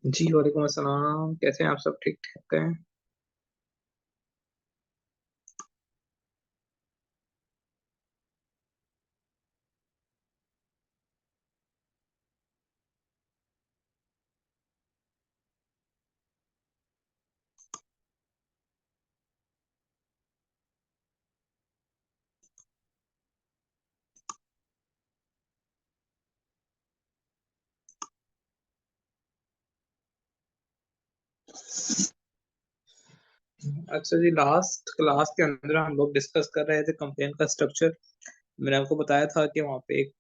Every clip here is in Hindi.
जी वालेकुम अस्सलाम। कैसे हैं आप? सब ठीक ठाक हैं? अच्छा जी, लास्ट क्लास के अंदर हम लोग डिस्कस कर रहे थे कंपेन का स्ट्रक्चर। मैंने आपको बताया था कि वहाँ पे एक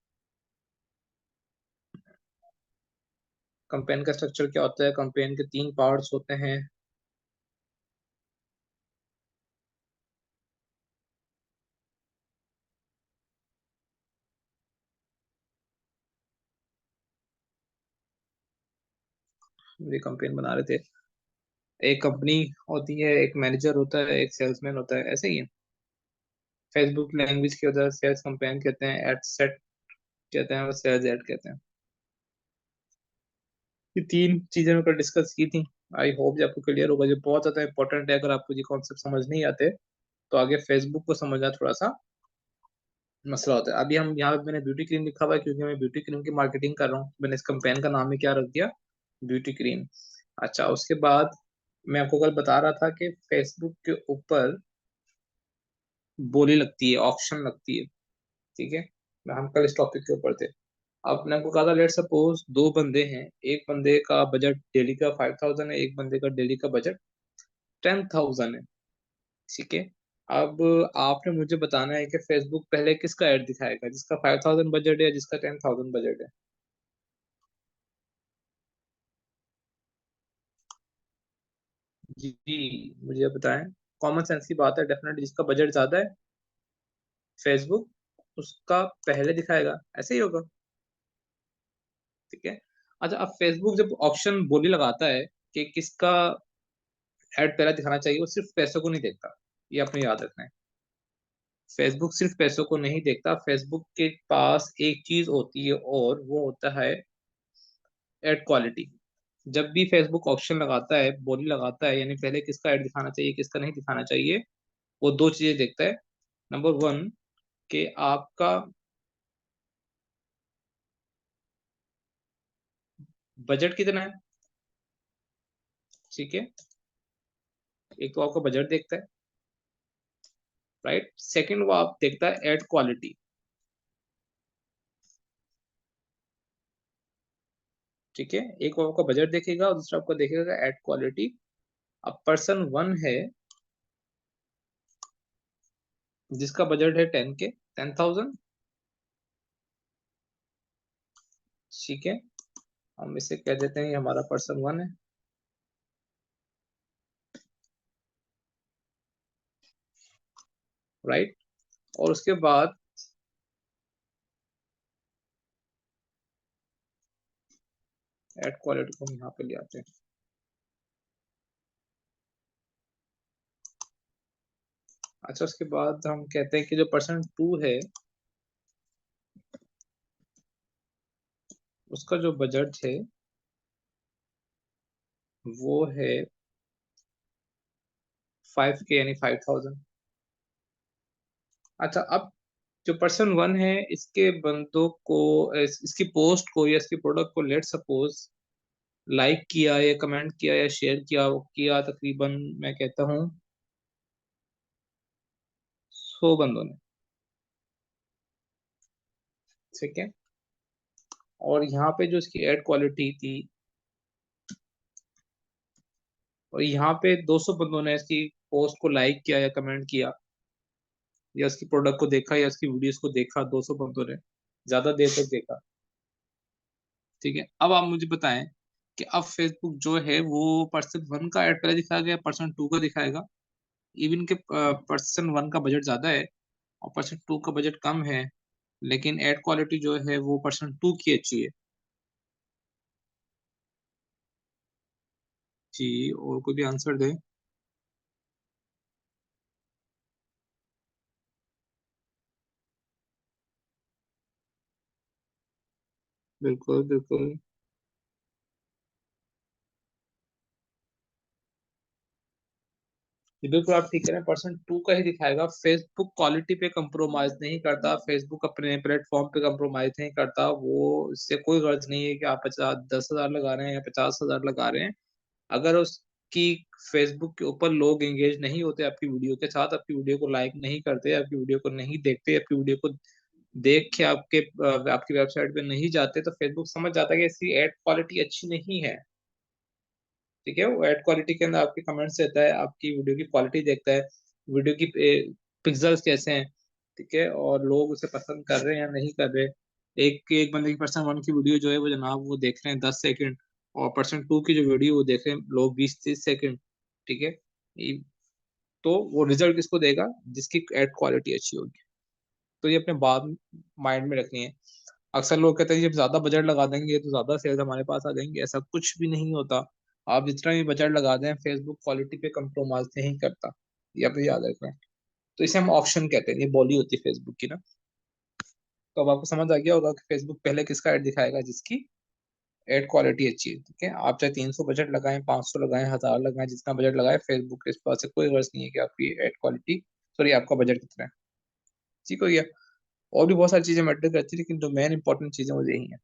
कंपेन का स्ट्रक्चर क्या होता है। कंपेन के तीन पार्ट्स होते हैं। ये कंपेन बना रहे थे। एक कंपनी होती है, एक मैनेजर होता है, एक सेल्समैन होता है, ऐसे ही है। फेसबुक लैंग्वेज के उधर सेल्स कंपेन कहते हैं, एड सेट कहते हैं और सेल्स एड कहते हैं। ये तीन चीजें मैंने डिस्कस की थी। आई होप ये आपको क्लियर होगा। ये बहुत ज्यादा इंपॉर्टेंट है। अगर आपको ये कॉन्सेप्ट समझ नहीं आते तो आगे फेसबुक को समझना थोड़ा सा मसला होता है। अभी हम यहाँ पे मैंने ब्यूटी क्रीम लिखा हुआ है क्योंकि मैं ब्यूटी क्रीम की मार्केटिंग कर रहा हूँ। मैंने इस कैंपेन का नाम ही क्या रख दिया? Beauty cream. अच्छा, उसके बाद मैं आपको कल बता रहा था कि फेसबुक के ऊपर बोली लगती है, ऑक्शन लगती है। ठीक है, हम कल इस टॉपिक के ऊपर थे। अब मैंने आपको कहा था, लेट सपोज दो बंदे हैं। एक बंदे का बजट डेली का 5,000 है, एक बंदे का डेली का बजट 10,000 है। ठीक है। अब आपने मुझे बताना है कि फेसबुक पहले किसका ऐड दिखाएगा, जिसका 5,000 बजट है या जिसका 10,000 बजट है। जी, मुझे बताएं। कॉमन सेंस की बात है, डेफिनेटली जिसका बजट ज्यादा है फेसबुक उसका पहले दिखाएगा, ऐसे ही होगा। ठीक है। अच्छा, अब फेसबुक जब ऑप्शन बोली लगाता है कि किसका ऐड पहले दिखाना चाहिए, वो सिर्फ पैसों को नहीं देखता। ये अपनी याद रखना है। फेसबुक सिर्फ पैसों को नहीं देखता। फेसबुक के पास एक चीज होती है और वो होता है एड क्वालिटी। जब भी फेसबुक ऑप्शन लगाता है, बोली लगाता है, यानी पहले किसका ऐड दिखाना चाहिए किसका नहीं दिखाना चाहिए, वो दो चीजें देखता है। नंबर वन, कि आपका बजट कितना है। ठीक है, एक तो आपका बजट देखता है, राइट। सेकंड, वो आप देखता है एड क्वालिटी। ठीक है, एक वो आपका बजट देखेगा और दूसरा आपका देखेगा एड क्वालिटी। अब पर्सन वन है जिसका बजट है 10,000। ठीक है, हम इसे कह देते हैं ये हमारा पर्सन वन है, राइट। और उसके बाद एड क्वालिटी को हम यहाँ पे ले आते हैं। अच्छा, उसके बाद हम कहते हैं कि जो पर्सन टू है उसका जो बजट है वो है 5K यानी 5,000। अच्छा, अब जो पर्सन वन है इसके बंदों को इसकी पोस्ट को या इसकी प्रोडक्ट को लेट सपोज लाइक किया या कमेंट किया या शेयर किया, वो किया तकरीबन मैं कहता हूँ 100 बंदों ने। ठीक है। और यहाँ पे जो इसकी एड क्वालिटी थी, और यहाँ पे 200 बंदों ने इसकी पोस्ट को लाइक किया या कमेंट किया या उसकी प्रोडक्ट को देखा या उसकी वीडियोस को देखा, 200 बंदों ने ज्यादा देर तक देखा। ठीक है, अब आप मुझे बताएं कि अब फेसबुक जो है वो पर्सन वन का ऐड पहले दिखाएगा या पर्सन टू का दिखाएगा। इवन के पर्सन वन का बजट ज्यादा है और पर्सन टू का बजट कम है, लेकिन एड क्वालिटी जो है वो पर्सन टू की अच्छी है। जी, और कोई भी आंसर दे। बिल्कुल बिल्कुल। ये बिल्कुल आप ठीक कह रहे हैं, %2 का ही दिखाएगा। फेसबुक क्वालिटी पे कंप्रोमाइज नहीं करता, फेसबुक अपने प्लेटफॉर्म पे कंप्रोमाइज नहीं करता। वो इससे कोई गर्ज नहीं है कि आप 10,000 लगा रहे हैं या 50,000 लगा रहे हैं। अगर उसकी फेसबुक के ऊपर लोग एंगेज नहीं होते आपकी वीडियो के साथ, आपकी वीडियो को लाइक नहीं करते, आपकी वीडियो को नहीं देखते, आपकी वीडियो को देख के आपकी वेबसाइट पे नहीं जाते, तो फेसबुक समझ जाता है कि इसकी एड क्वालिटी अच्छी नहीं है। ठीक है, वो एड क्वालिटी के अंदर आपके कमेंट्स देता है, आपकी वीडियो की क्वालिटी देखता है, वीडियो की पिक्सल्स कैसे हैं, ठीक है, और लोग उसे पसंद कर रहे हैं या नहीं कर रहे। एक एक बंदे की %1 की वीडियो जो है वो जनाब वो देख रहे हैं 10 सेकंड, और %2 की जो वीडियो वो देख रहे हैं लोग 20-30 सेकंड। ठीक है, ये- तो वो रिजल्ट किसको देगा, जिसकी एड क्वालिटी अच्छी होगी। तो ये अपने बात माइंड में रखनी है। अक्सर लोग कहते हैं जब ज्यादा बजट लगा देंगे तो ज्यादा सेल्स हमारे पास आ जाएंगे, ऐसा कुछ भी नहीं होता। आप जितना भी बजट लगा दें, फेसबुक क्वालिटी पे कंप्रोमाइज नहीं करता, ये आप याद रखना। तो इसे हम ऑप्शन कहते हैं, ये बोली होती है फेसबुक की ना। तो अब आपको समझ आ गया होगा कि फेसबुक पहले किसका एड दिखाएगा, जिसकी एड क्वालिटी अच्छी है। ठीक है, आप चाहे 300 बजट लगाएं, 500 लगाएं, 1000 लगाएं, जितना बजट लगाए, फेसबुक के इस पास से कोई गर्ज नहीं है कि आपकी एड क्वालिटी, सॉरी आपका बजट कितना है। ठीक हो गया। और भी बहुत सारी चीजें मैटर करती है, लेकिन जो मेन इंपॉर्टेंट चीजें वो यही है।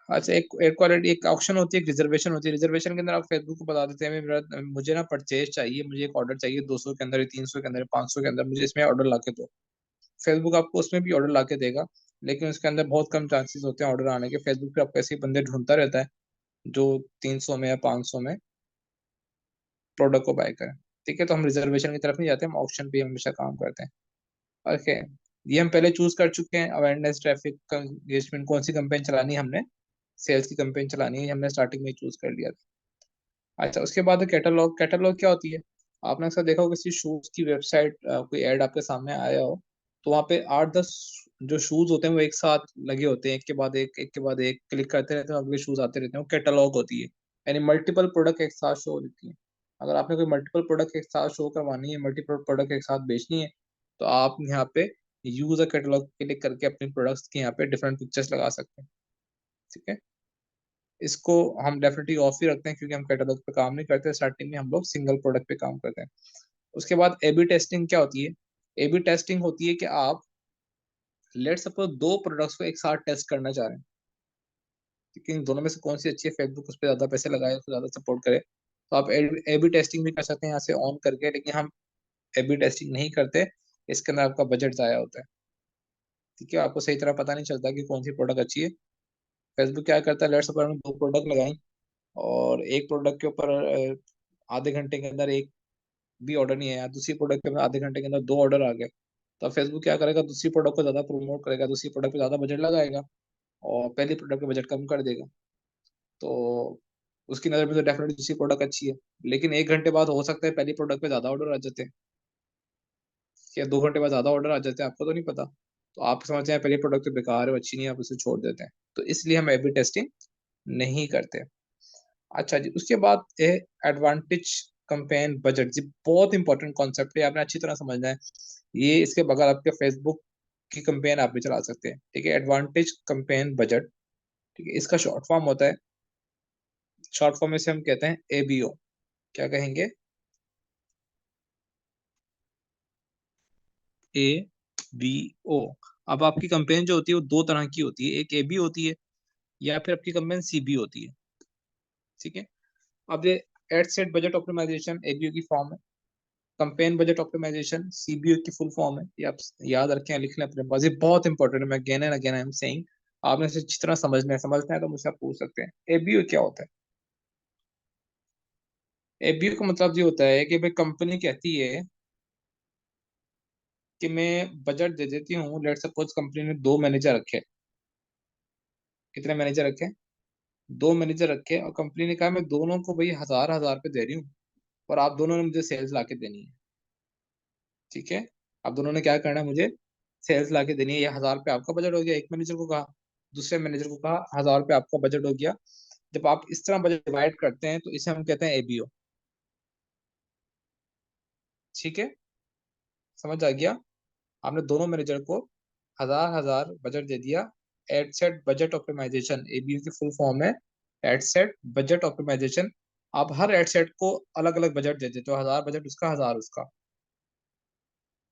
अच्छा, एक क्वालिटी, एक ऑप्शन होती है, एक रिजर्वेशन होती है। रिजर्वेशन के अंदर आप फेसबुक को बता देते हैं मुझे ना परचेज चाहिए, मुझे एक ऑर्डर चाहिए 200 के अंदर, 300 के अंदर, 500 के अंदर, मुझे इसमें ऑर्डर ला के दो। फेसबुक आपको उसमें भी ऑर्डर ला के देगा, लेकिन उसके अंदर बहुत कम चांसेस होते हैं ऑर्डर आने के। फेसबुक पे आपको ऐसे बंदे ढूंढता रहता है जो 300 में या 500 में प्रोडक्ट को बाय करें। ठीक है, तो हम रिजर्वेशन की तरफ नहीं जाते, हम ऑप्शन पे हमेशा काम करते हैं। ओके, ये हम पहले चूज कर चुके हैं। अवेयरनेस, ट्रैफिक, एंगेजमेंट, कौन सी कैंपेन चलानी है हमने, सेल्स की कैंपेन चलानी है, ये हमने स्टार्टिंग में चूज कर लिया था। अच्छा, उसके बाद कैटलॉग। कैटलॉग क्या होती है, आपने अक्सर देखा होगा किसी शूज की वेबसाइट, कोई ऐड आपके सामने आया हो, तो वहाँ पे 8-10 जो शूज होते हैं वो एक साथ लगे होते हैं, एक के बाद एक, एक के बाद एक, क्लिक करते रहते हैं, अगले शूज आते रहते हैं, वो कैटलॉग होती है। यानी मल्टीपल प्रोडक्ट एक साथ शो होती है। अगर आपने कोई मल्टीपल प्रोडक्ट एक साथ शो करवानी है, मल्टीपल प्रोडक्ट एक साथ बेचनी है, तो आप यहाँ पे यूजर कैटलॉग क्लिक करके अपने प्रोडक्ट्स के यहाँ पे डिफरेंट पिक्चर्स लगा सकते हैं। ठीक है, इसको हम डेफिनेटली ऑफ ही रखते हैं, क्योंकि हम कैटलॉग पे काम नहीं करते, स्टार्टिंग में हम लोग सिंगल प्रोडक्ट पे काम करते हैं। उसके बाद एबी टेस्टिंग क्या होती है, एबी टेस्टिंग होती है कि आप लेट सपोज दो प्रोडक्ट्स को एक साथ टेस्ट करना चाह रहे हैं, लेकिन दोनों में से कौन सी अच्छी है, फेसबुक उस पर ज्यादा पैसे लगाए, उसको ज्यादा सपोर्ट करे, तो आप एबी टेस्टिंग भी कर सकते हैं यहाँ से ऑन करके। लेकिन हम एबी टेस्टिंग नहीं करते, इसके अंदर आपका बजट जाया होता है। ठीक है, आपको सही तरह पता नहीं चलता कि कौन सी प्रोडक्ट अच्छी है। फेसबुक क्या करता है, लेट सपोज हमने दो प्रोडक्ट लगाई, और एक प्रोडक्ट के ऊपर आधे घंटे के अंदर एक भी ऑर्डर नहीं आया, दूसरी प्रोडक्ट के अंदर आधे घंटे के अंदर दो ऑर्डर आ गए, तो फेसबुक क्या करेगा, दूसरी प्रोडक्ट को ज्यादा प्रमोट करेगा, दूसरी प्रोडक्ट पे ज्यादा बजट लगाएगा, और पहली प्रोडक्ट पे बजट कम कर देगा। तो उसकी नज़र में तो डेफिनेटली दूसरी प्रोडक्ट अच्छी है, लेकिन 1 घंटे बाद हो सकता है पहली प्रोडक्ट पे ज्यादा ऑर्डर आ जाते हैं, या 2 घंटे बाद ज्यादा ऑर्डर आ जाते हैं, आपको तो नहीं पता। तो आप समझते हैं पहली प्रोडक्ट तो बेकार है, अच्छी नहीं है, आप उसे छोड़ देते हैं। तो इसलिए हम एबी टेस्टिंग नहीं करते। अच्छा जी, उसके बाद है एडवांटेज कैंपेन बजट जी, बहुत इंपॉर्टेंट कॉन्सेप्ट है, आपने अच्छी तरह समझना है। ये इसके बगैर आपके फेसबुक की कैंपेन आप भी चला सकते हैं। ठीक है, एडवांटेज कैंपेन बजट। ठीक है, इसका शॉर्ट फॉर्म होता है, शॉर्ट फॉर्म में से हम कहते हैं एबीओ। क्या कहेंगे, ए बी ओ। अब आपकी कैंपेन जो होती है वो दो तरह की होती है, एक एबी होती है, या फिर आपकी कैंपेन सीबी होती है। ठीक है, अब ये ad set budget optimisation ABO की फॉर्म है, कंपेन बजट ऑप्टिमाइजेशन सीबीओ की फुल फॉर्म है। ये आप याद रखें, लिख लें अपने पास, ये बहुत इंपॉर्टेंट है। मैं again and again I am saying, आपने इसे जितना समझना है तो मुझसे आप पूछ सकते हैं। एबीओ क्या होता है, एबीओ का मतलब ये होता है कि भाई कंपनी कहती है कि मैं बजट दे देती हूँ, लेट सपोज कंपनी ने दो मैनेजर रखे। कितने मैनेजर रखे, दो मैनेजर रखे, और कंपनी ने कहा मैं दोनों को भाई 1000-1000 पे दे रही हूँ, और आप दोनों ने मुझे सेल्स ला के देनी है। ठीक है, आप दोनों ने क्या करना है, मुझे सेल्स ला के देनी है। ये 1000 पे आपका बजट हो गया, एक मैनेजर को कहा, दूसरे मैनेजर को कहा 1000 पे आपका बजट हो गया। जब आप इस तरह बजट डिवाइड करते हैं तो इसे हम कहते हैं एबीओ। ठीक है, समझ आ गया। आपने दोनों मैनेजर को 1000-1000 बजट दे दिया। Ad set budget optimisation, ABO की फुल फॉर्म है एड सेट बजट ऑप्टिमाइजेशन। आप हर एड सेट को अलग अलग बजट दे देते हो, 1000 बजट उसका, 1000 उसका।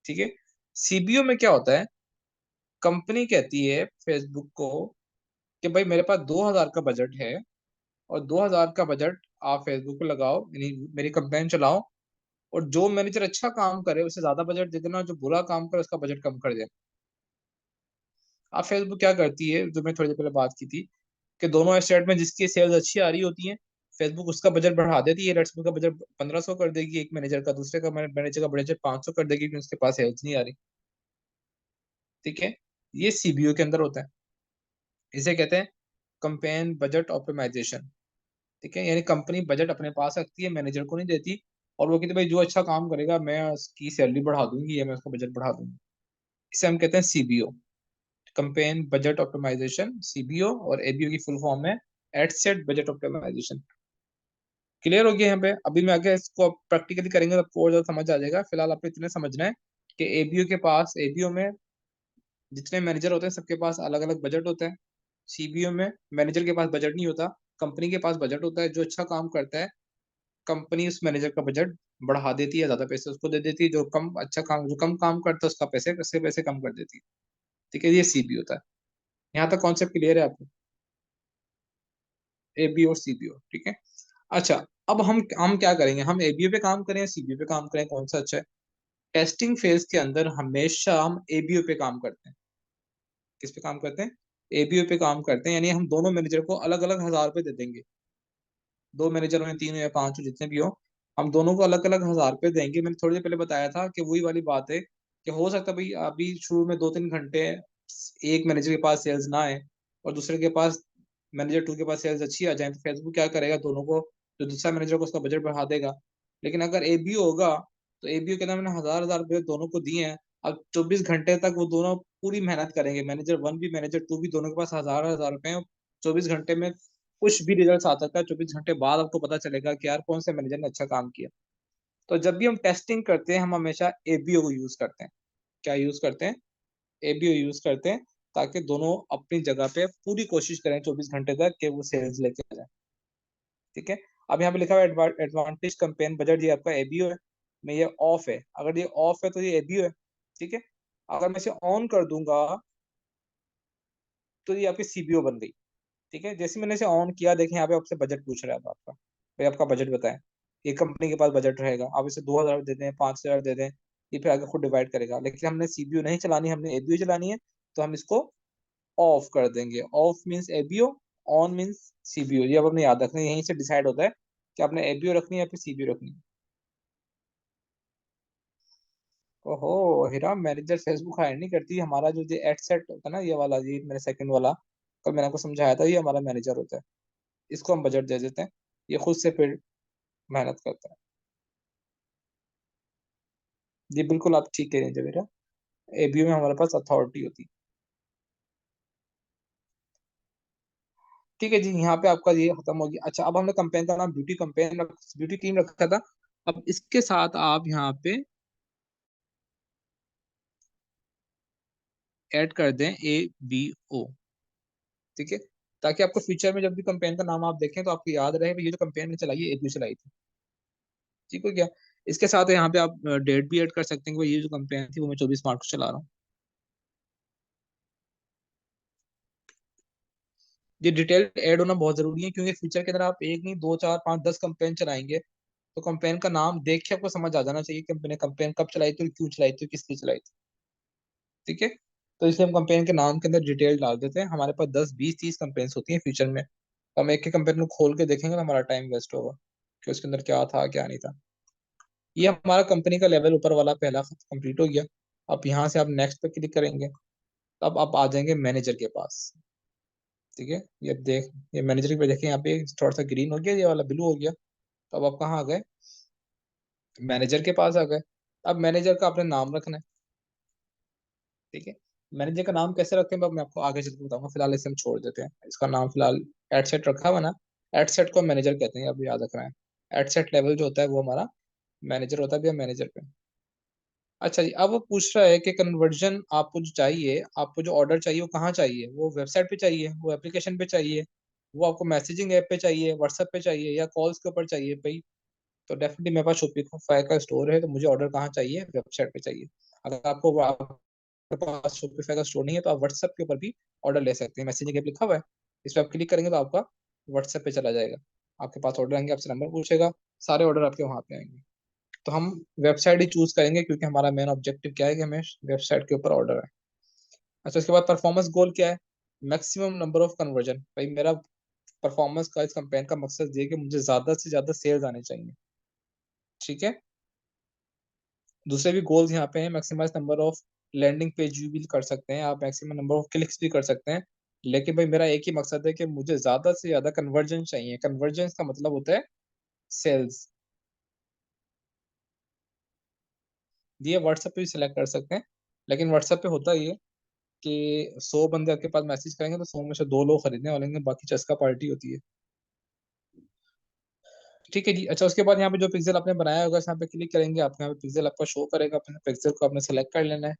ठीक है। सीबीओ में क्या होता है, कंपनी कहती है फेसबुक को कि भाई मेरे पास 2000 का बजट है, और 2000 का बजट आप फेसबुक पे लगाओ, यानी मेरी कंपेन चलाओ, और जो मैनेजर अच्छा काम करे उसे ज्यादा बजट दे देना, जो बुरा काम करे उसका बजट कम कर देना। अब फेसबुक क्या करती है, जो मैं थोड़ी देर पहले बात की थी, कि दोनों एस्टेट में जिसकी सेल्स अच्छी आ रही होती है, फेसबुक उसका बजट बढ़ा देती है, रेड्सबुक का बजट 1500 कर देगी एक मैनेजर का, दूसरे का मैनेजर का बजट 500 कर देगी, क्योंकि उसके पास सेल्स नहीं आ रही। ठीक है। ये सीबीओ के अंदर होता है। इसे कहते हैं कंपेन बजट ऑप्टिमाइजेशन। ठीक है, यानी कंपनी बजट अपने पास रखती है, मैनेजर को नहीं देती, और वो कहती है भाई जो अच्छा काम करेगा मैं उसकी सैलरी बढ़ा दूंगी या मैं उसका बजट बढ़ा दूंगी। इसे हम कहते हैं CBO, campaign budget optimisation, CBO. और एबीओ की फुल फॉर्म है ad set budget optimisation. Clear हो गया यहाँ पे? अभी मैं आगे इसको प्रैक्टिकली करेंगे तो आपको और ज्यादा समझ आ जाएगा। फिलहाल आपको इतने समझना है कि एबीओ के पास, एबीओ में जितने मैनेजर होते हैं सबके पास अलग अलग बजट होता है। सीबीओ में मैनेजर के पास बजट नहीं होता, कंपनी के पास बजट होता है। जो अच्छा काम करता है कंपनी उस मैनेजर का बजट बढ़ा देती है, ज्यादा पैसे उसको दे देती है। जो कम काम करता है उसका पैसे पैसे कम कर देती है। ठीक है, ये सीबीओ होता है। यहाँ तक कॉन्सेप्ट क्लियर है आपको? एबीओ और सीबीओ, ठीक है। अच्छा, अब हम क्या करेंगे, हम एबीओ पे काम करें या सीबीओ पे काम करें, कौन सा अच्छा है? टेस्टिंग फेज के अंदर हमेशा हम एबीओ पे काम करते हैं। किस पे काम करते हैं? एबीओ पे काम करते हैं, यानी हम दोनों मैनेजर को अलग अलग 1000 रुपये दे देंगे। दो मैनेजर हो, तीन हो या पांच हो, जितने भी हो, हम दोनों को अलग अलग 1000 रुपये देंगे। मैंने थोड़ी देर पहले बताया था कि वही वाली बात है कि हो सकता है भाई अभी शुरू में 2-3 घंटे एक मैनेजर के पास सेल्स ना आए, और दूसरे के पास, मैनेजर टू के पास सेल्स अच्छी आ जाए, तो फेसबुक क्या करेगा, दोनों को, जो दूसरा मैनेजर को उसका बजट बढ़ा देगा। लेकिन अगर एबीओ होगा, तो एबीओ के अंदर मैंने 1000 1000 रुपये दोनों को दिए हैं। अब 24 घंटे तक वो दोनों पूरी मेहनत करेंगे, मैनेजर वन भी मैनेजर टू भी, दोनों के पास 1000 1000 रुपए हैं। 24 घंटे में कुछ भी रिजल्ट आ सकता है, 24 घंटे बाद आपको पता चलेगा कि यार कौन से मैनेजर ने अच्छा काम किया। तो जब भी हम टेस्टिंग करते हैं हम हमेशा एबीओ को यूज करते हैं। क्या यूज करते हैं? एबीओ यूज करते हैं, ताकि दोनों अपनी जगह पे पूरी कोशिश करें 24 घंटे तक कि वो सेल्स लेके आ जाए। ठीक है। अब यहाँ पे लिखा हुआ है एडवांटेज कंपेन बजट, ये आपका एबीओ है। मैं ये ऑफ है, अगर ये ऑफ है तो ये एबीओ है। ठीक है। अगर मैं इसे ऑन कर दूंगा तो ये आपकी सीबीओ बन गई। ठीक है, जैसे मैंने इसे ऑन किया, देखें यहाँ पे आपसे बजट पूछ रहा है अब आपका, भाई आपका बजट बताएं। ये कंपनी के पास बजट रहेगा, आप इसे 2000 दे दें, 5000 दे दें, ये फिर आगे खुद डिवाइड करेगा। लेकिन हमने सीबीओ नहीं चलानी, हमने एबीओ चलानी है, तो हम इसको ऑफ कर देंगे। Of means ABO, on means CBO. ये अब हमने याद रखना है, यहीं से डिसाइड होता है कि आपने एबीओ रखनी है या फिर सीबीओ रखनी है। ओहो, हीरा मैनेजर फेसबुक हायर नहीं करती। हमारा जो ये एड सेट होता है ना, ये वाला, ये मेरे सेकंड वाला, कल मैंने आपको समझाया था, ये हमारा मैनेजर होता है। इसको हम बजट दे देते हैं, ये खुद से फिर मेहनत करता है। जी बिल्कुल, आप ठीक कह रहे हैं जवेरा, एबीओ में हमारे पास अथॉरिटी होती है। ठीक है जी, यहाँ पे आपका ये खत्म हो गया। अच्छा, अब हमने कंपेन का नाम ब्यूटी टीम रखा था। अब इसके साथ आप यहाँ पे ऐड कर दें ए बी ओ। ठीक है, ताकि आपको फ्यूचर में जब भी कंपेन का नाम आप देखें तो आपको याद रहे कि ये जो कंपेन ने चलाई है, एबीओ चलाई थी। ठीक हो गया? इसके साथ यहाँ पे आप डेट भी ऐड कर सकते हैं कि भाई ये जो कंपेन थी वो मैं 24 मार्च को चला रहा हूँ। ये डिटेल ऐड होना बहुत जरूरी है, क्योंकि फ्यूचर के अंदर आप एक नहीं, दो, चार, पांच, 10 कंपेन चलाएंगे, तो कंपेन का नाम देख के आपको समझ आ जाना चाहिए कि मैंने कंपेन कब चलाई थी और क्यों चलाई थी, किस लिए चलाई थी। ठीक है। तो इसलिए हम कंपेन के नाम के अंदर डिटेल डाल देते हैं। हमारे पास 10 20 30 कंपेन्स होती हैं फ्यूचर में, तो हम एक एक कंपेन को खोल के देखेंगे तो हमारा टाइम वेस्ट होगा कि उसके अंदर क्या था क्या नहीं था। ये हमारा कंपनी का लेवल ऊपर वाला पहला कंप्लीट हो गया। अब यहाँ से आप नेक्स्ट पे क्लिक करेंगे, तब आप आ जाएंगे मैनेजर के पास। ठीक है, ये देख, ये मैनेजर पे देखें, यहाँ पे थोड़ा सा ग्रीन हो गया, ये वाला ब्लू हो गया। तो अब आप कहाँ आ गए? मैनेजर के पास आ गए। अब मैनेजर का आपने नाम रखना है। ठीक है, मैनेजर का नाम कैसे रखें मैं आपको आगे चल के बताऊंगा, फिलहाल इसे हम छोड़ देते हैं। इसका नाम फिलहाल एडसेट रखा हुआ ना, एडसेट को मैनेजर कहते हैं, अब याद रखना है। एडसेट लेवल जो होता है वो हमारा मैनेजर होता है, भैया मैनेजर पे। अच्छा जी, अब वो पूछ रहा है कि कन्वर्जन आपको जो चाहिए, आपको जो ऑर्डर चाहिए वो कहाँ चाहिए, वो वेबसाइट पे चाहिए, वो एप्लीकेशन पे चाहिए, वो आपको मैसेजिंग ऐप पे चाहिए, व्हाट्सएप पे चाहिए, या कॉल्स के ऊपर चाहिए भाई, तो डेफिनेटली मेरे पास शॉपिफाई का स्टोर है, तो मुझे ऑर्डर कहाँ चाहिए, वेबसाइट पे चाहिए। अगर आपके पास शॉपिफाई का स्टोर नहीं है तो आप व्हाट्सएप के ऊपर भी ऑर्डर ले सकते हैं। मैसेजिंग ऐप लिखा हुआ है, इस पर आप क्लिक करेंगे तो आपका व्हाट्सएप पे चला जाएगा, आपके पास ऑर्डर आएंगे, आपसे नंबर पूछेगा, सारे ऑर्डर आपके वहां पे आएंगे। तो हम वेबसाइट ही चूज करेंगे, क्योंकि हमारा मेन ऑब्जेक्टिव क्या है कि हमें वेबसाइट के ऊपर ऑर्डर है। अच्छा, उसके बाद परफॉर्मेंस गोल क्या है? Maximum number of conversion. भाई मेरा परफॉर्मेंस का, इस कैंपेन का मकसद ये है कि मुझे ज्यादा से ज्यादा सेल्स आने चाहिए। ठीक है। दूसरे भी गोल्स यहाँ पे हैं, maximise number of landing page view भी कर सकते हैं आप, मैक्सिमम नंबर ऑफ क्लिक्स भी कर सकते हैं। लेकिन भाई मेरा एक ही मकसद है कि मुझे ज्यादा से ज्यादा कन्वर्जन चाहिए। कन्वर्जन का मतलब होता है सेल्स। ये व्हाट्सएप पे भी सिलेक्ट कर सकते हैं, लेकिन व्हाट्सएप पे होता ही है कि 100 बंदे आपके पास मैसेज करेंगे तो 100 में से 2 लोग खरीदने वाले हैं, बाकी चस्का पार्टी होती है। ठीक है जी। अच्छा, उसके बाद यहाँ पे जो पिक्सल आपने बनाया होगा, यहाँ पे क्लिक करेंगे, आपको यहाँ पे पिक्सल आपका शो करेगा, अपने पिक्सल को आपने सेलेक्ट कर लेना है।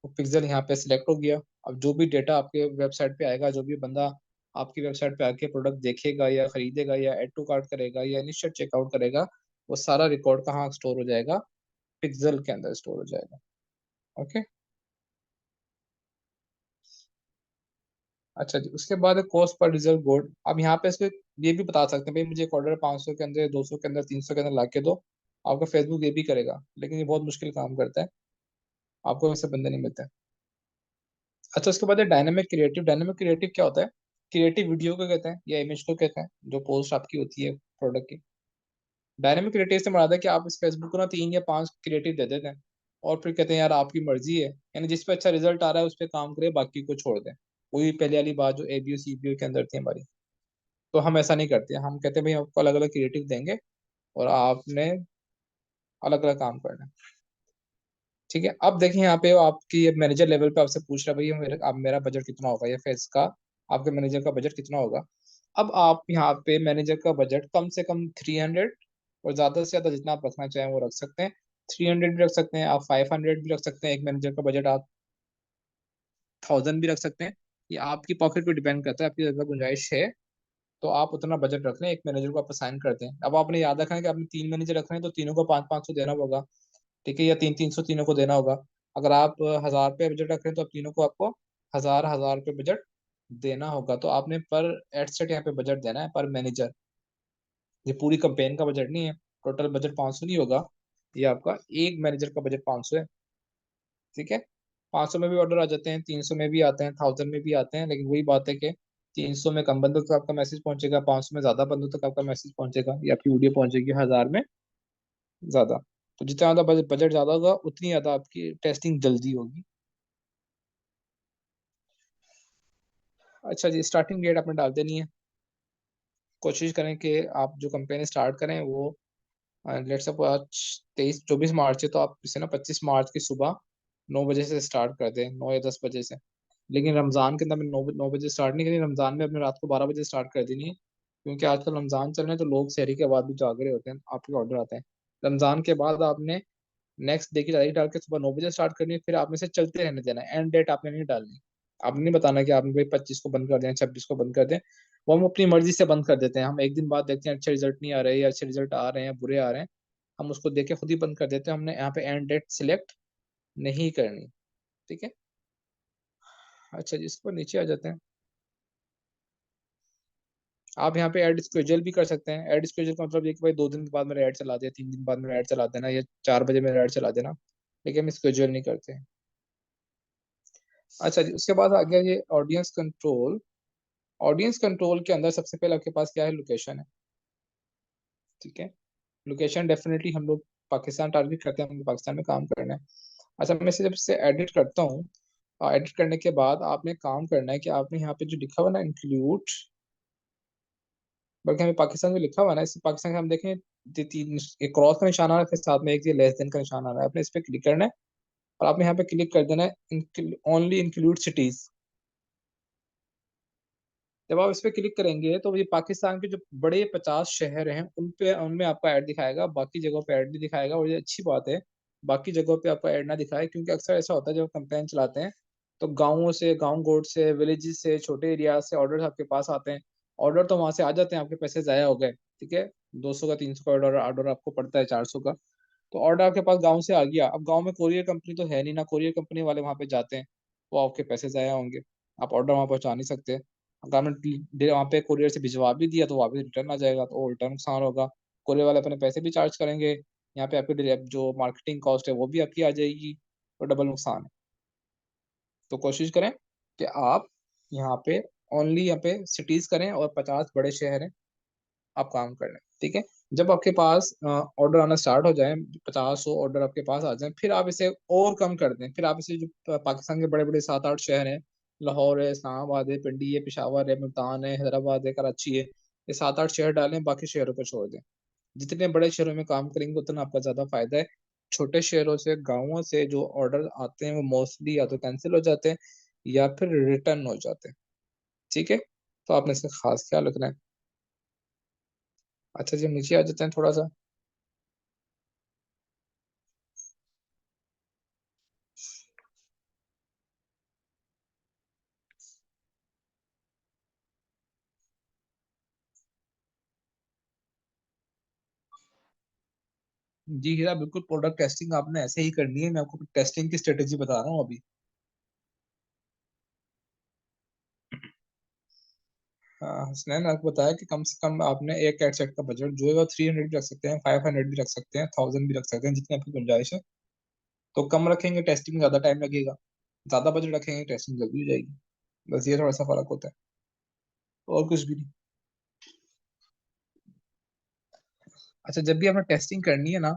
वो पिक्सल यहाँ पे सिलेक्ट हो गया। अब जो भी डेटा आपके वेबसाइट पे आएगा, जो भी बंदा आपकी वेबसाइट पे आके प्रोडक्ट देखेगा या खरीदेगा या एड टू कार्ट करेगा या इनिशियल चेकआउट करेगा, वो सारा रिकॉर्ड कहाँ स्टोर हो जाएगा? पिक्सल के अंदर स्टोर हो जाएगा। ओके। अच्छा जी, उसके बाद कॉस्ट पर रिजल्ट बोर्ड। अब यहाँ पे इसको ये भी बता सकते हैं, भाई मुझे एक ऑर्डर 500 के अंदर, 200 के अंदर, 300 के अंदर ला के दो। आपका फेसबुक ये भी करेगा, लेकिन ये बहुत मुश्किल काम करता है, आपको वैसे बंदे नहीं मिलते। अच्छा, उसके बाद है डायनेमिक क्रिएटिव। डायनेमिक क्रिएटिव क्या होता है? क्रिएटिव वीडियो को कहते हैं या इमेज को कहते हैं, जो पोस्ट आपकी होती है प्रोडक्ट की। डायनेमिक क्रिएटिव से मुराद है कि आप इस फेसबुक को ना 3 या 5 क्रिएटिव दे देते हैं, और फिर कहते हैं यार आपकी मर्जी है, यानी जिस पे अच्छा रिजल्ट आ रहा है उस पर काम करें, बाकी को छोड़ दें। वही पहले वाली बात जो एबीओ सीबीओ के अंदर थी हमारी। तो हम ऐसा नहीं करते, हम कहते हैं भाई आपको अलग अलग क्रिएटिव देंगे और आपने अलग अलग काम करना है। ठीक है। अब देखिए यहाँ पे आपकी मैनेजर लेवल पे आपसे पूछ रहा है भाई मेरे, अब मेरा बजट कितना होगा, या फेस का आपके मैनेजर का बजट कितना होगा। अब आप यहाँ पे मैनेजर का बजट कम से कम 300, और ज्यादा से ज्यादा जितना आप रखना चाहें वो रख सकते हैं। 300 भी रख सकते हैं आप, 500 भी रख सकते हैं, एक मैनेजर का बजट आप 1000 भी रख सकते हैं। ये आपकी पॉकेट पे डिपेंड करता है, आपकी अगर गुंजाइश है तो आप उतना बजट रख लें, एक मैनेजर को आप असाइन करते हैं। अब आपने याद रखना है कि आपने 3 मैनेजर रख रहे हैं, तो तीनों को 500-500 देना होगा। ठीक है, या 300-300 तीनों को देना होगा। अगर आप 1000 रुपये बजट रख रहे हैं तो आप तीनों को आपको 1000-1000 रुपये बजट देना होगा। तो आपने पर एड सेट यहाँ पे बजट देना है पर मैनेजर। ये पूरी कंपेन का बजट नहीं है, टोटल बजट 500 नहीं होगा, ये आपका एक मैनेजर का बजट 500 है। ठीक है। 500 में भी ऑर्डर आ जाते हैं, 300 में भी आते हैं, 1000 में भी आते हैं, लेकिन वही बात है कि 300 में कम बंदों तक आपका मैसेज पहुंचेगा, 500 में ज्यादा बंदों तक आपका मैसेज पहुंचेगा, या आपकी वीडियो पहुंचेगी 1000 में ज्यादा। तो जितना ज्यादा बजट ज्यादा होगा, उतनी ज्यादा आपकी टेस्टिंग जल्दी होगी। अच्छा जी, स्टार्टिंग डेट आपने डाल देनी है। कोशिश करें कि आप जो कंपेन स्टार्ट करें वो, लेट्स सपोज आज 23-24 मार्च है, तो आप इसे ना 25 मार्च की सुबह 9 बजे से स्टार्ट कर दें, 9 या 10 बजे से। लेकिन रमजान के अंदर में 9 बजे स्टार्ट नहीं करनी, रमजान में अपने रात को 12 बजे स्टार्ट कर देनी है, क्योंकि आजकल रमजान चल रहे हैं तो लोग सहरी के बाद भी जाग रहे होते हैं, आपके ऑर्डर आते हैं। रमजान के बाद आपने नेक्स्ट डे की तारीख डाल के सुबह 9 बजे स्टार्ट करनी है, फिर आपने से चलते रहने देना है, एंड डेट आपने नहीं डालनी। आपने नहीं बताना कि आपने भाई 25 को बंद कर दें, 26 को बंद कर दें। वो हम अपनी मर्जी से बंद कर देते हैं, हम एक दिन बाद देखते हैं अच्छे रिजल्ट नहीं आ रहे या अच्छे रिजल्ट आ रहे हैं, बुरे आ रहे हैं, हम उसको देख के खुद ही बंद कर देते हैं। हमने यहाँ पे एंड डेट सिलेक्ट नहीं करनी। ठीक है। अच्छा जी, इस पर नीचे आ जाते हैं। आप यहाँ पे एड स्केड्यूल भी कर सकते हैं। एड स्केड्यूल का मतलब ये कि भाई 2 दिन के बाद मेरा ऐड चला दिया, 3 दिन बाद मेरा ऐड चला देना, या 4 बजे मेरा ऐड चला देना, लेकिन हम स्केड्यूल नहीं करते। अच्छा जी, उसके बाद आ गया ये ऑडियंस कंट्रोल। ऑडियंस कंट्रोल के अंदर सबसे पहले आपके पास क्या है? लोकेशन है। ठीक है। लोकेशन डेफिनेटली हम लोग पाकिस्तान टारगेट करते हैं, हमें पाकिस्तान में काम करना है। अच्छा, मैं इसे जब से एडिट करता हूँ, एडिट करने के बाद आपने काम करना है कि आपने यहाँ पे जो लिखा हुआ ना इंक्लूड, बल्कि हमें पाकिस्तान में लिखा हुआ ना, इस पाकिस्तान का हम देखें, तीन एक क्रॉस का निशान आ रहा है, फिर साथ में एक ये लेस देन का निशान आ रहा है, आपने इस पे क्लिक करना है, और आपने यहाँ पे क्लिक कर देना है ओनली इंक्लूड सिटीज। जब आप इस पे क्लिक करेंगे तो ये पाकिस्तान के जो बड़े 50 शहर हैं उन पे, उनमें आपका ऐड दिखाएगा, बाकी जगहों पे ऐड नहीं दिखाएगा। और ये अच्छी बात है, बाकी जगहों पे आपका ऐड ना दिखाए, क्योंकि अक्सर ऐसा होता है जब कंपेन चलाते हैं तो गाँवों से, गाँव गोड से, विलेजेस से, छोटे एरिया से ऑर्डर आपके पास आते हैं, ऑर्डर तो वहां से आ जाते हैं, आपके पैसे जाया हो गए, ठीक है। 200 का 300 का ऑर्डर ऑर्डर आपको पड़ता है 400 का। तो ऑर्डर आपके पास गांव से आ गया, अब गांव में कोरियर कंपनी तो है नहीं ना, कोरियर कंपनी वाले वहां पे जाते हैं, वो आपके पैसे जाया होंगे, आप ऑर्डर वहां पहुंचा नहीं सकते। अगर आपने वहां पे कोरियर से भिजवा भी दिया तो वापस रिटर्न आ जाएगा, तो उल्टा नुकसान होगा। कोरियर वाले अपने पैसे भी चार्ज करेंगे, यहाँ पे आपकी जो मार्केटिंग कॉस्ट है वो भी आपकी आ जाएगी, तो डबल नुकसान है। तो कोशिश करें कि आप यहाँ पे ओनली यहाँ पे सिटीज करें और 50 बड़े शहर हैं आप काम कर लें, ठीक है। जब आपके पास ऑर्डर आना स्टार्ट हो जाए, 50 100 ऑर्डर आपके पास आ जाए, फिर आप इसे और कम कर दें। फिर आप इसे जो पाकिस्तान के बड़े बड़े 7 8 शहर हैं, लाहौर है, इस्लामाबाद है, पिंडी है, पेशावर है, मुल्तान है, हैदराबाद है, कराची है, ये 7 8 शहर डालें, बाकी शहरों को छोड़ दें। जितने बड़े शहरों में काम करेंगे उतना आपका ज्यादा फायदा है। छोटे शहरों से, गाँवों से जो ऑर्डर आते हैं वो मोस्टली या तो कैंसिल हो जाते हैं या फिर रिटर्न हो जाते हैं, ठीक है। तो आपने इसका खास ख्याल रखना है। अच्छा जी, हम नीचे आ जाते हैं थोड़ा सा। जी हीरा, बिल्कुल प्रोडक्ट टेस्टिंग आपने ऐसे ही करनी है, मैं आपको टेस्टिंग की स्ट्रेटेजी बता रहा हूँ अभी। हाँ हसनैन, आपको बताया कि कम से कम आपने एक एड सेट का बजट जो है वो 300 भी रख सकते हैं, 500 भी रख सकते हैं, 1000 भी रख सकते हैं, जितनी आपकी गुंजाइश है। तो कम रखेंगे टेस्टिंग में ज्यादा टाइम लगेगा, ज्यादा बजट रखेंगे टेस्टिंग जल्दी हो जाएगी। बस ये थोड़ा सा फर्क होता है, और कुछ भी नहीं। अच्छा, जब भी आपने टेस्टिंग करनी है ना,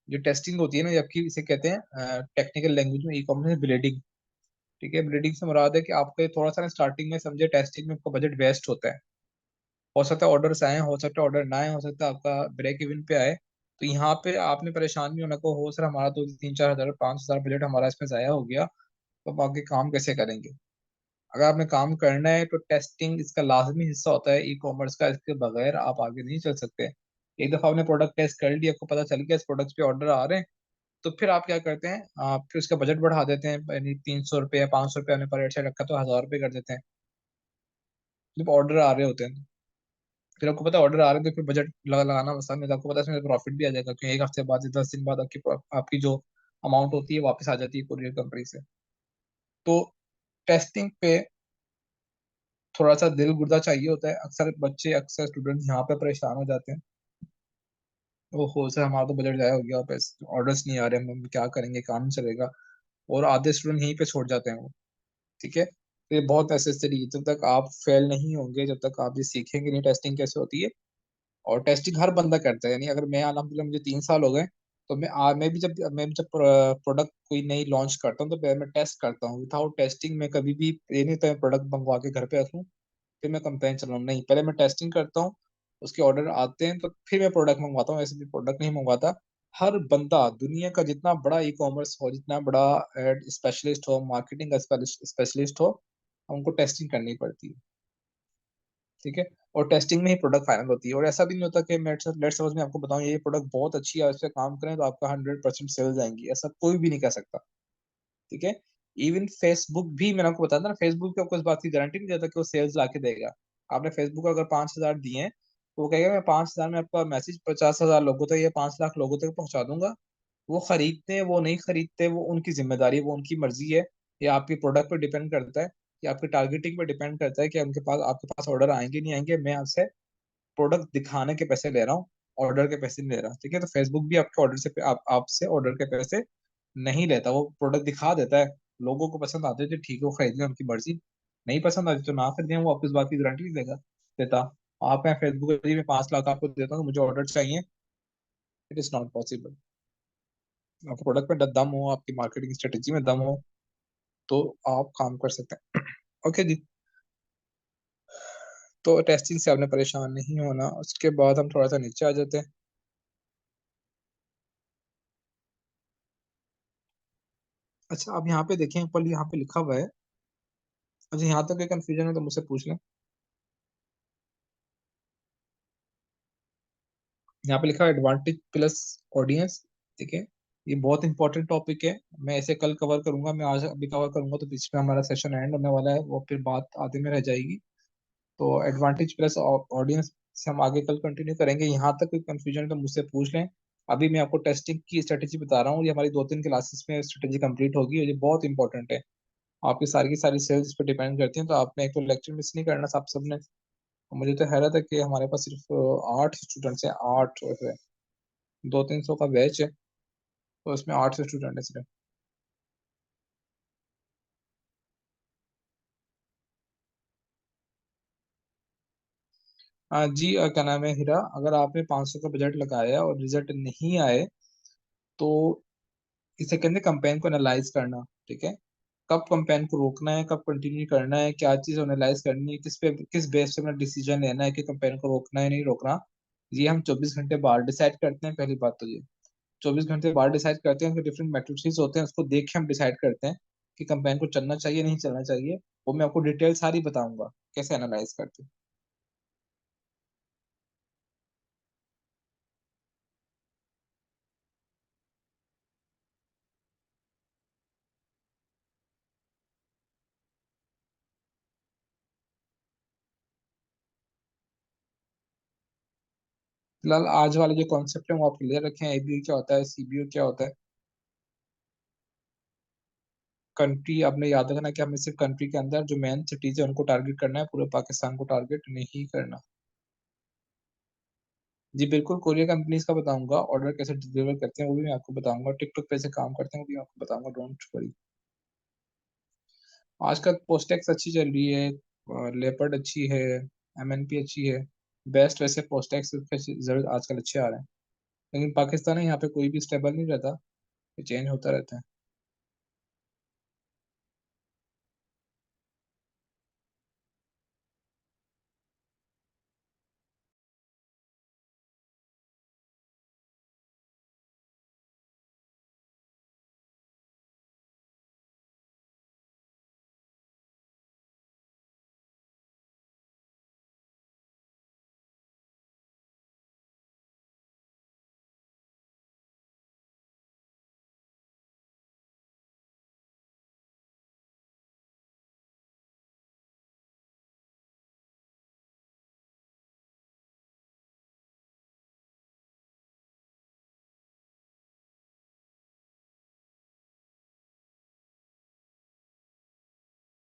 जो टेस्टिंग होती है ना, जबकि इसे कहते हैं टेक्निकल लैंग्वेज में, ई कॉमर्स में ब्लेडिंग, ठीक है। ब्लीडिंग से मुराद है कि आपके थोड़ा सा स्टार्टिंग में समझे टेस्टिंग में आपका बजट वेस्ट होता है। हो सकता है ऑर्डर्स आए, हो सकता है ऑर्डर ना आए, हो सकता है आपका ब्रेक इवन पे आए। तो यहाँ पे आपने परेशान नहीं होना को, हो सर हमारा तो 3 4 हजार 5 हजार बजट हमारा इसमें जाया हो गया, तो अब आगे काम कैसे करेंगे। अगर आपने काम करना है तो टेस्टिंग इसका लाजमी हिस्सा होता है ई कॉमर्स का, इसके बगैर आप आगे नहीं चल सकते। एक दफा आपने प्रोडक्ट टेस्ट कर लिया, आपको पता चल गया इस प्रोडक्ट पे ऑर्डर आ रहे हैं, तो फिर आप क्या करते हैं, आप फिर उसका बजट बढ़ा देते हैं, यानी 300 रुपये या 500 रुपये आपने पर हेड से रखा तो 1000 रुपये कर देते हैं, जब ऑर्डर आ रहे होते हैं। फिर आपको पता है ऑर्डर आ रहे हैं तो फिर बजट लगाना आसान नहीं होता, आपको पता है इसमें प्रॉफिट भी आ जाएगा, क्योंकि एक हफ्ते बाद या 10 दिन बाद आपकी आपकी जो अमाउंट होती है वापस आ जाती है कुरियर कंपनी से। तो टेस्टिंग पे थोड़ा सा दिल गुर्दा चाहिए होता है, अक्सर बच्चे, अक्सर स्टूडेंट यहाँ पे परेशान हो जाते हैं। वो हो सर हमारा तो बजट जाया हो गया, पैसे ऑर्डर्स नहीं आ रहे, हम क्या करेंगे, काम नहीं चलेगा, और आधे स्टूडेंट यहीं पे छोड़ जाते हैं वो, ठीक है। तो ये बहुत नेसेसरी है, जब तक आप फेल नहीं होंगे, जब तक आप ये सीखेंगे नहीं टेस्टिंग कैसे होती है। और टेस्टिंग हर बंदा करता है, यानी अगर मैं अलहमदिल्ला मुझे 3 साल हो गए, तो मैं भी जब प्रोडक्ट कोई नई लॉन्च करता हूँ तो पहले मैं टेस्ट करता हूँ। विदाउट टेस्टिंग मैं कभी भी ये नहीं तो प्रोडक्ट मंगवा के घर पे रखूँ फिर मैं कंपेन चलाऊँ, नहीं, पहले मैं टेस्टिंग करता हूँ, उसके ऑर्डर आते हैं तो फिर मैं प्रोडक्ट मंगवाता हूँ, ऐसे भी प्रोडक्ट नहीं मंगवाता। हर बंदा, दुनिया का जितना बड़ा ई कॉमर्स हो, जितना बड़ा एड स्पेशलिस्ट हो, मार्केटिंग स्पेशलिस्ट हो, उनको टेस्टिंग करनी पड़ती है, ठीक है। और टेस्टिंग में ही प्रोडक्ट फाइनल होती है, और ऐसा भी नहीं होता कि मैं लेट्स सपोज मैं आपको बताऊं ये प्रोडक्ट बहुत अच्छी है, इस पे काम करें तो आपका 100% सेल जाएंगी, ऐसा कोई भी नहीं कह सकता, ठीक है। इवन फेसबुक भी, मैंने आपको बताया था ना, फेसबुक को आपको इस बात की गारंटी नहीं देता कि वो सेल्स ला के देगा। आपने फेसबुक को अगर 5 हजार दिए हैं, तो वो कहेगा मैं 5 हजार में आपका मैसेज 50 हजार लोगों तक या 5 लाख लोगों तक पहुंचा दूंगा। वो खरीदते हैं, वो नहीं खरीदते, वो उनकी जिम्मेदारी है, वो उनकी मर्जी है। ये आपके प्रोडक्ट पर डिपेंड करता है, कि आपकी टारगेटिंग पर डिपेंड करता है कि उनके पास, आपके पास ऑर्डर आएंगे नहीं आएंगे। मैं आपसे प्रोडक्ट दिखाने के पैसे ले रहा हूँ, ऑर्डर के पैसे नहीं ले रहा, ठीक है। तो फेसबुक भी आपके ऑर्डर से आपसे ऑर्डर के पैसे नहीं लेता, वो प्रोडक्ट दिखा देता है। लोगों को पसंद आते थे, ठीक है, वो खरीद लें, उनकी मर्जी। नहीं पसंद आती तो ना खरीदें, वो आपको इस बात की गारंटी नहीं देगा देता। आप मैं फेसबुक पे मैं 5 लाख आपको देता हूँ, मुझे ऑर्डर चाहिए, इट इज नॉट पॉसिबल। आपके प्रोडक्ट में दम हो, आपकी मार्केटिंग स्ट्रेटेजी में दम हो, तो आप काम कर सकते हैं। ओके जी। तो टेस्टिंग से आपने परेशान नहीं होना। उसके बाद हम थोड़ा सा नीचे आ जाते हैं। अच्छा, आप यहाँ पे देखें, ऊपर यहाँ पे लिखा हुआ है। अच्छा, यहाँ तक कोई कंफ्यूजन है तो मुझसे पूछ लें। यहाँ पे लिखा है एडवांटेज प्लस ऑडियंस, ठीक है। ये बहुत इंपॉर्टेंट टॉपिक है, मैं इसे कल कवर करूंगा, मैं आज अभी कवर करूंगा तो बीच में हमारा सेशन एंड होने वाला है, वो फिर बात आधे में रह जाएगी। तो एडवांटेज प्लस ऑडियंस से हम आगे कल कंटिन्यू करेंगे। यहाँ तक कोई कंफ्यूजन है तो मुझसे पूछ लें। अभी मैं आपको टेस्टिंग की स्ट्रेटेजी बता रहा हूँ, ये हमारी 2-3 क्लासेस में स्ट्रेटेजी कंप्लीट होगी और ये बहुत इंपॉर्टेंट है। आपकी सारी की सारी सेल्स पे डिपेंड करती हैं, तो आपने एक तो लेक्चर मिस नहीं करना आप सबने। मुझे तो हैरत है कि हमारे पास सिर्फ 8 स्टूडेंट्स हैं, 8 है, 200-300 का बैच है, तो इसमें 8 स्टूडेंट है सिर्फ। जी क्या नाम है हीरा, अगर आपने 500 का बजट लगाया और रिजल्ट नहीं आए तो इसे कहते हैं कंपेन को एनालाइज करना। ठीक है, कब कंपेन को रोकना है, कब कंटिन्यू करना है, क्या चीज एनालाइज करनी है, किस बेस पे हमें डिसीजन लेना है कि कंपेन को रोकना है नहीं रोकना, ये हम 24 घंटे बाद डिसाइड करते हैं। पहली बात तो ये 24 घंटे बाद डिसाइड करते हैं, डिफरेंट मैट्रिक्स होते हैं, उसको देख के हम डिसाइड करते हैं कि कंपेन को चलना चाहिए नहीं चलना चाहिए। वो मैं आपको डिटेल सारी बताऊंगा कैसे एनालाइज करते हैं। फिलहाल आज वाले जो कॉन्सेप्ट है वो आप क्लियर रखें, एबीयू क्या होता है, सीबीयू क्या होता है। कंट्री आपने याद रखना कि हमें सिर्फ कंट्री के अंदर जो मेन सिटीज है उनको टारगेट करना है, पूरे पाकिस्तान को टारगेट नहीं करना। जी बिल्कुल, कोरियर कंपनीज का बताऊंगा, ऑर्डर कैसे डिलीवर करते हैं वो भी मैं आपको बताऊंगा, टिकटॉक पे से काम करते हैं वो भी मैं आपको बताऊंगा, डोंट वरी। आजकल पोस्टेक्स अच्छी चल रही है, लेपर्ड अच्छी है, एमएनपी अच्छी है। बेस्ट वैसे पोस्टेक्स के रिजल्ट आजकल अच्छे आ रहे हैं, लेकिन पाकिस्तान है यहाँ पे कोई भी स्टेबल नहीं रहता, चेंज होता रहता है।